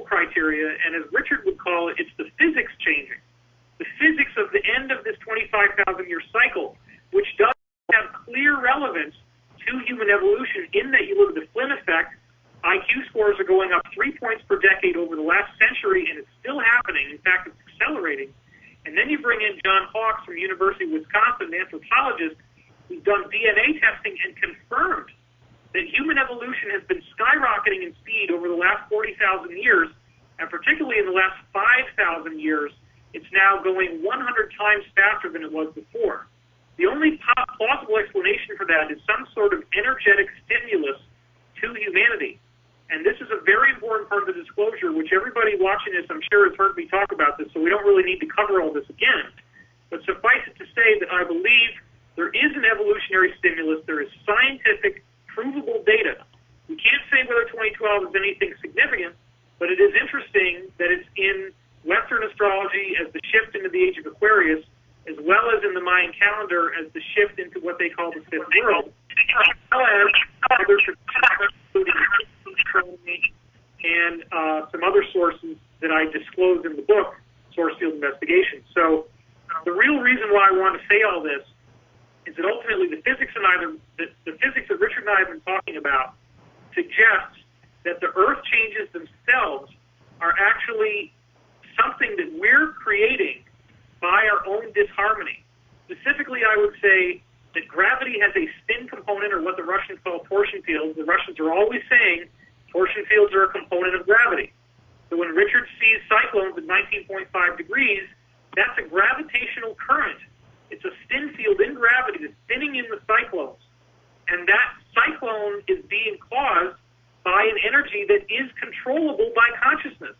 criteria, and as Richard would call it, it's the physics changing. The physics of the end of this 25,000-year cycle, which does have clear relevance to human evolution in that you look at the Flynn effect. IQ scores are going up 3 points per decade over the last century, and it's still happening. In fact, it's accelerating. And then you bring in John Hawks from University of Wisconsin, an anthropologist, who's done DNA testing and confirmed that human evolution has been skyrocketing in speed over the last 40,000 years, and particularly in the last 5,000 years, it's now going 100 times faster than it was before. The only plausible explanation for that is some sort of energetic stimulus to humanity. And this is a very important part of the disclosure, which everybody watching this, I'm sure, has heard me talk about this, so we don't really need to cover all this again. But suffice it to say that I believe there is an evolutionary stimulus. There is scientific, provable data. We can't say whether 2012 is anything significant, but it is interesting that it's in Western astrology as the shift into the age of Aquarius, as well as in the Mayan calendar as the shift into what they call the fifth world, as well as other including astronomy and some other sources that I disclose in the book, Source Field Investigation. So the real reason why I want to say all this is that ultimately the physics that Richard and I have been talking about suggests that the Earth changes themselves are actually something that we're creating by our own disharmony. Specifically, I would say that gravity has a spin component, or what the Russians call torsion fields. The Russians are always saying torsion fields are a component of gravity. So when Richard sees cyclones at 19.5 degrees, that's a gravitational current. It's a spin field in gravity that's spinning in the cyclones. And that cyclone is being caused by an energy that is controllable by consciousness.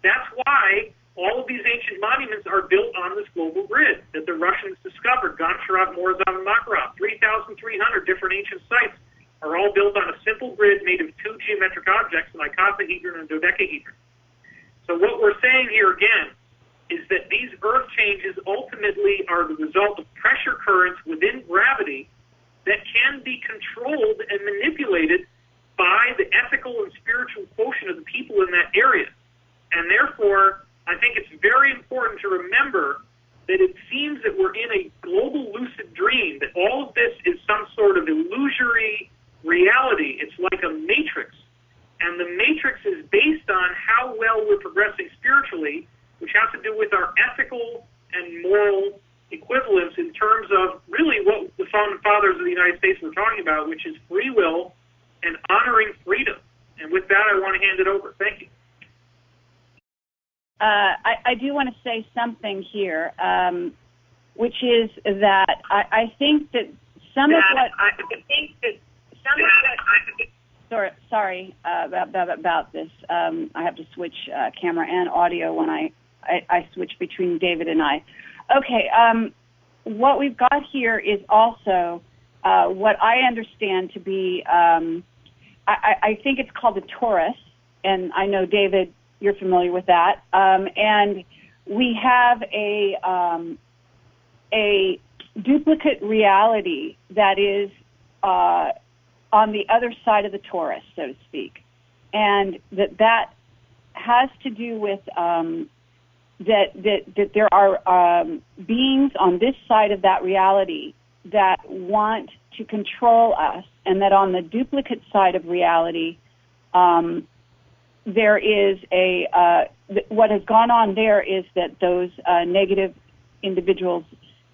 That's why all of these ancient monuments are built on this global grid that the Russians discovered. Goncharov, Morozov, and Makarov, 3,300 different ancient sites are all built on a simple grid made of two geometric objects, an icosahedron and a dodecahedron. So what we're saying here again is that these Earth changes ultimately are the result of pressure currents within gravity that can be controlled and manipulated by the ethical and spiritual quotient of the people in that area. And therefore, I think it's very important to remember that it seems that we're in a global lucid dream, that all of this is some sort of illusory reality. It's like a matrix. And the matrix is based on how well we're progressing spiritually, which has to do with our ethical and moral equivalence in terms of really what the founding fathers of the United States were talking about, which is free will and honoring freedom. And with that, I want to hand it over. Thank you. I do want to say something here, which is that I think that some of what... Sorry about this. I have to switch camera and audio when I switch between David and I. Okay, what we've got here is also what I understand to be, I think it's called a torus, and I know, David, you're familiar with that. And we have a duplicate reality that is on the other side of the torus, so to speak. And that has to do with that there are beings on this side of that reality that want to control us, and that on the duplicate side of reality, there is what has gone on there is that those negative individuals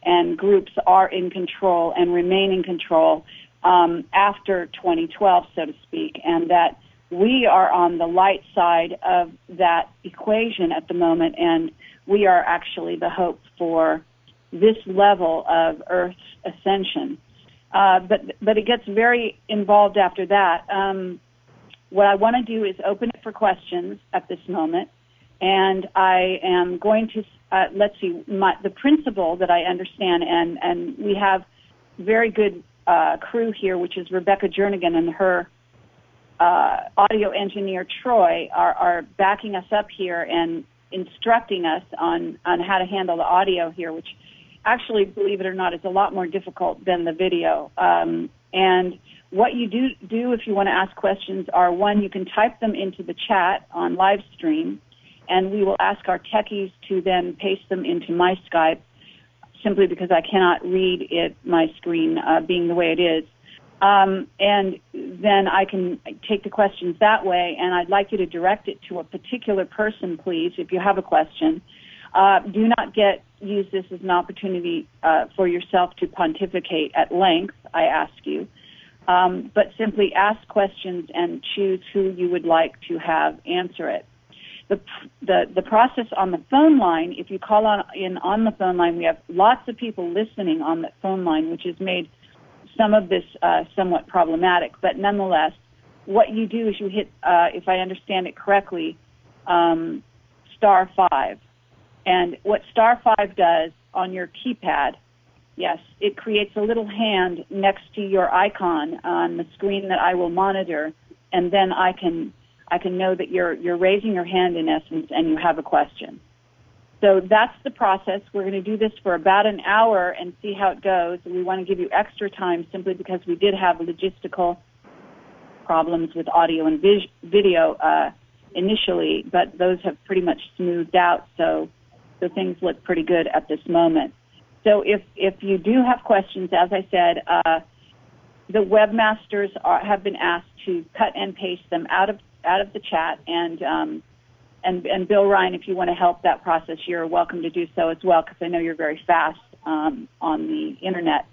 and groups are in control and remain in control after 2012, so to speak, and that we are on the light side of that equation at the moment, and we are actually the hope for this level of Earth's ascension. But it gets very involved after that. What I want to do is open it for questions at this moment, and I am going to, the principle that I understand, and we have very good crew here, which is Rebecca Jernigan and her audio engineer, Troy, are backing us up here and instructing us on how to handle the audio here, which actually, believe it or not, is a lot more difficult than the video. And What you do if you want to ask questions are, one, you can type them into the chat on live stream, and we will ask our techies to then paste them into my Skype, simply because I cannot read my screen being the way it is. And then I can take the questions that way, and I'd like you to direct it to a particular person, please, if you have a question. Do not use this as an opportunity for yourself to pontificate at length, I ask you. But simply ask questions and choose who you would like to have answer it. The process on the phone line, if you call on the phone line, we have lots of people listening on the phone line, which has made some of this somewhat problematic. But nonetheless, what you do is you hit, if I understand it correctly, *5. And what *5 does on your keypad, yes, it creates a little hand next to your icon on the screen that I will monitor, and then I can know that you're raising your hand in essence and you have a question. So that's the process. We're going to do this for about an hour and see how it goes. And we want to give you extra time simply because we did have logistical problems with audio and video initially, but those have pretty much smoothed out, so things look pretty good at this moment. So if you do have questions, as I said, the webmasters have been asked to cut and paste them out of the chat, and Bill Ryan, if you want to help that process, you're welcome to do so as well, because I know you're very fast on the internet.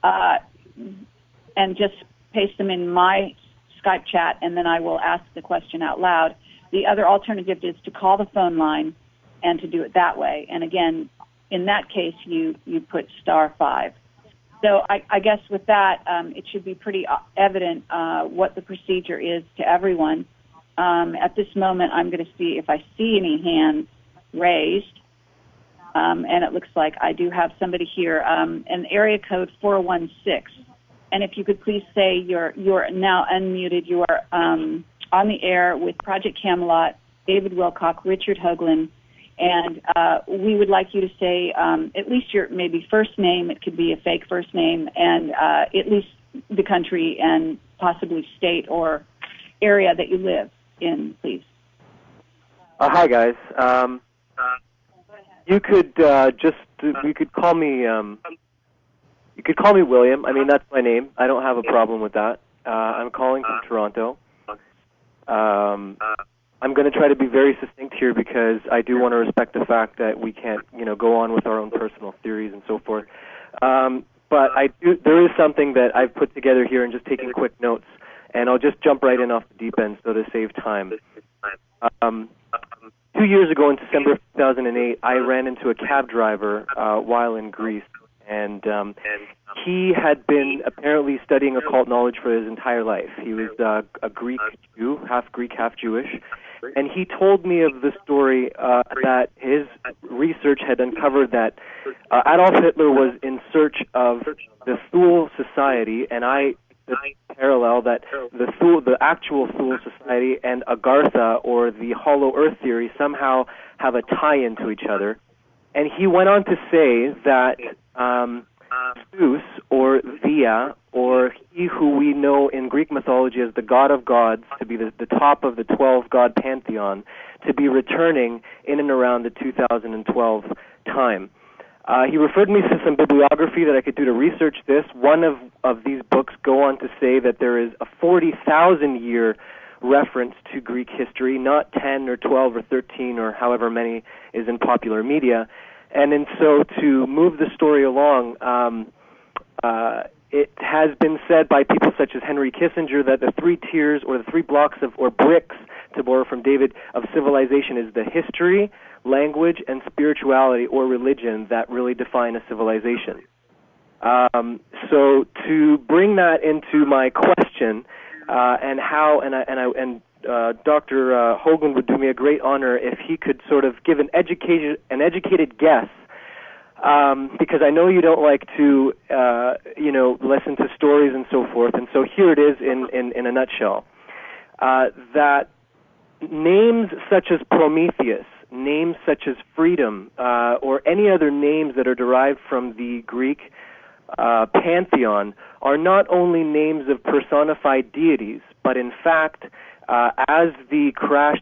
And just paste them in my Skype chat, and then I will ask the question out loud. The other alternative is to call the phone line and to do it that way. And again, in that case, you put *5. So I guess with that, it should be pretty evident what the procedure is to everyone. At this moment, I'm going to see if I see any hands raised, and it looks like I do have somebody here, an area code 416. And if you could please say you're now unmuted, you are on the air with Project Camelot, David Wilcock, Richard Hoagland, and we would like you to say at least your maybe first name. It could be a fake first name, and at least the country and possibly state or area that you live in, please. Hi, guys. You could you could call me William. I mean, that's my name. I don't have a problem with that. I'm calling from Toronto. I'm going to try to be very succinct here because I do want to respect the fact that we can't, go on with our own personal theories and so forth. But there is something that I've put together here and just taking quick notes, and I'll just jump right in off the deep end so to save time. 2 years ago in December of 2008, I ran into a cab driver while in Greece, and he had been apparently studying occult knowledge for his entire life. He was a Greek Jew, half Greek, half Jewish, and he told me of the story that his research had uncovered that Adolf Hitler was in search of the Thule Society, and the parallel that the actual Thule Society and Agartha, or the Hollow Earth theory, somehow have a tie-in to each other. And he went on to say that Zeus, or Thea, or he who we know in Greek mythology as the god of gods, to be the top of the 12-god pantheon, to be returning in and around the 2012 time. He referred me to some bibliography that I could do to research this. One of these books go on to say that there is a 40,000-year reference to Greek history, not 10 or 12 or 13 or however many is in popular media. And so to move the story along, it has been said by people such as Henry Kissinger that the three tiers, or the three blocks or bricks, to borrow from David, of civilization is the history, language, and spirituality or religion that really define a civilization. So to bring that into my question, and Dr. Hoagland would do me a great honor if he could sort of give an educated guess, because I know you don't like to, listen to stories and so forth. And so here it is in a nutshell, that names such as Prometheus, names such as freedom, or any other names that are derived from the Greek pantheon are not only names of personified deities, but in fact, as the crash